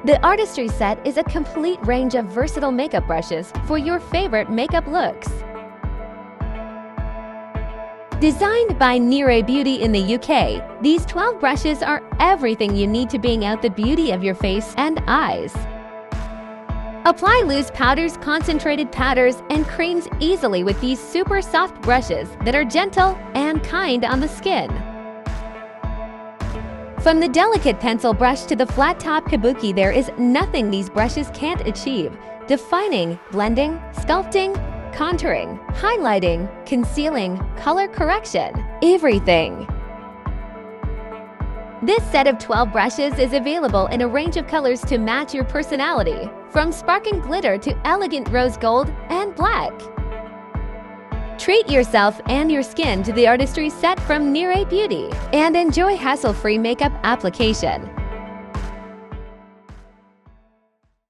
The Artistry Set is a complete range of versatile makeup brushes for your favorite makeup looks. Designed by Niré Beauty in the UK, these 12 brushes are everything you need to bring out the beauty of your face and eyes. Apply loose powders, concentrated powders, and creams easily with these super soft brushes that are gentle and kind on the skin. From the delicate pencil brush to the flat-top kabuki, there is nothing these brushes can't achieve. Defining, blending, sculpting, contouring, highlighting, concealing, color correction, everything. This set of 12 brushes is available in a range of colors to match your personality, from sparkling glitter to elegant rose gold and black. Treat yourself and your skin to the Artistry Set from Niré Beauty and enjoy hassle-free makeup application.